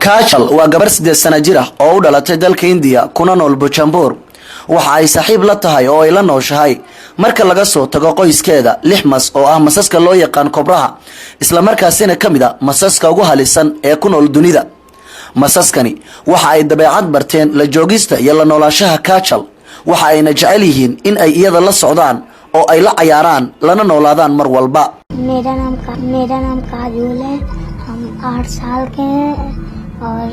Kajal waa gabar 8 sano jir ah oo u dhalatay dalka India kuna nool Bujumbura waxa ay saaxiib la tahay oo ay la nooshahay marka laga soo tago qoyskeeda 6 mas oo ah masaska loo yaqaan kobraha isla markaasina kamida masaska ugu halisan ee ku nool dunida masaskani waxa ay dabeecad barteen la joogista iyo la noolaanshaha Kajal waxa ayna jecel yihiin in ay iyada la socdaan oo ay la ciyaaraan lana noolaadaan mar walba मेरा नाम काजोल है हम 8 साल के हैं और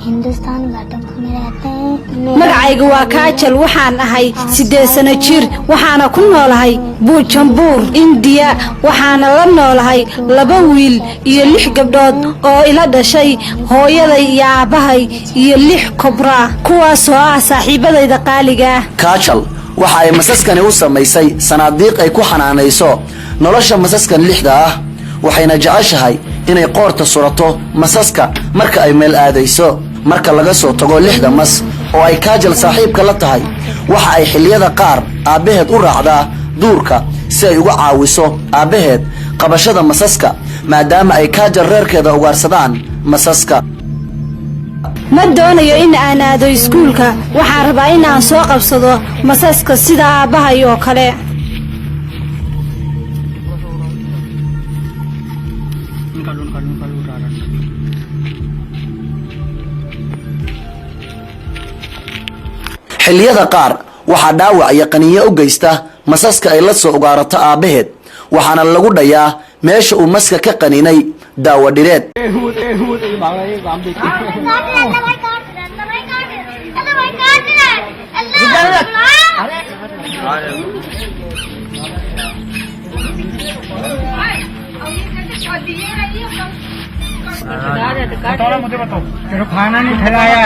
हिंदुस्तान घाटम में रहते हैं magacaygu waa Kajal waxaan ahay 8 sano jir waxaana ku noolahay Bujumbura India waxaana la noolahay 2 wiil iyo 6 gabdhood oo ila dhashay hooyaday iyo aabahay iyo 6 kobra kuwaas oo ah saaxiibadayda qaaliga Kajal waxa ay masaskani u sameysay sanaadiiq ay ku xanaanayso nolosha masaskan 6 ah waxayna jeceshahay inay qoorta surato masaska marka ay meel aadayso marka laga soo tago 6 mas oo ay Kajal saaxiibka la tahay waxa ay xilliyada qaar aabaheed u raacdaa duurka si ay uga caawiso aabaheed qabashada masaska maadaama ay Kajal reerkeeda ugaarsadaan masaska ma doonayo in aan aado iskuulka waxaan rabaa in aan soo qabsado masaska sida aabahay oo kale xilliyada qaar waxa dhaawac iyo qaniyo u geysta masaska ay la soo ugaarato aabaheed waxaana lagu dhayaa meesha uu maska ka qaninay daawo dhireed मुझे बताओ तेरे खाना नहीं खिलाया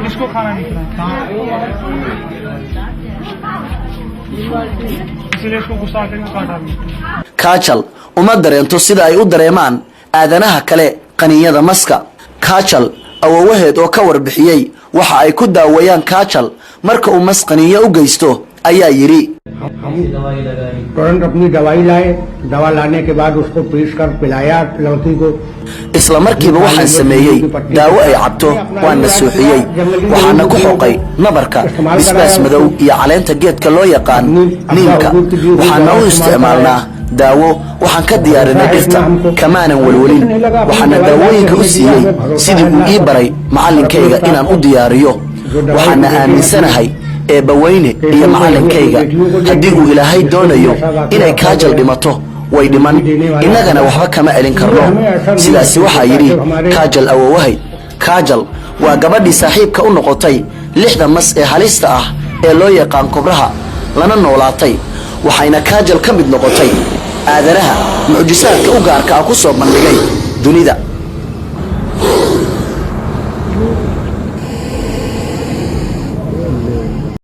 इसको खाना नहीं खिलाया इसलिए इसको गुस्सा करके काटा Kajal uma dareento sida ay u dareemaan aadanaha kale qaniyada maska Kajal awowaheed oo ka warbixiyay waxa ay ku daawayaan Kajal marka uu mas qaniyo u geysto ayaa yiri तुरंत अपनी दवाई लाए दवा लाने के बाद उसको पीस कर पिलाया लड़की को isla markiiba waxaan sameeyay daawo ay cabto waan nasuuxiyay waxaana ku xoqay nabarka bisbaas madow iyo caleenta geedka loo yaqaan niinka waxaana u isticmaalnaa daawo waxaan ka diyaarinay dhirta kamaanan walwalin waxaana daawooyinka u siiyay sidii uu ii baray macallinkayga inaan u diyaariyo waxaana aaminsanahay eebaweyne iyo macallinkayga haddii uu ilaahay doonayo inay Kajal dhimato way dhiman innagana waxba kama celin karno sidaasi waxa yiri Kajal awowahay Kajal waa gabadhii saaxiibka u noqotay 6 mas ee halista ah ee loo yaqaan kobraha lana noolaatay waxayna Kajal ka mid noqotay aadanaha mucjisaadka u gaarka ah ku soo bandhigay dunida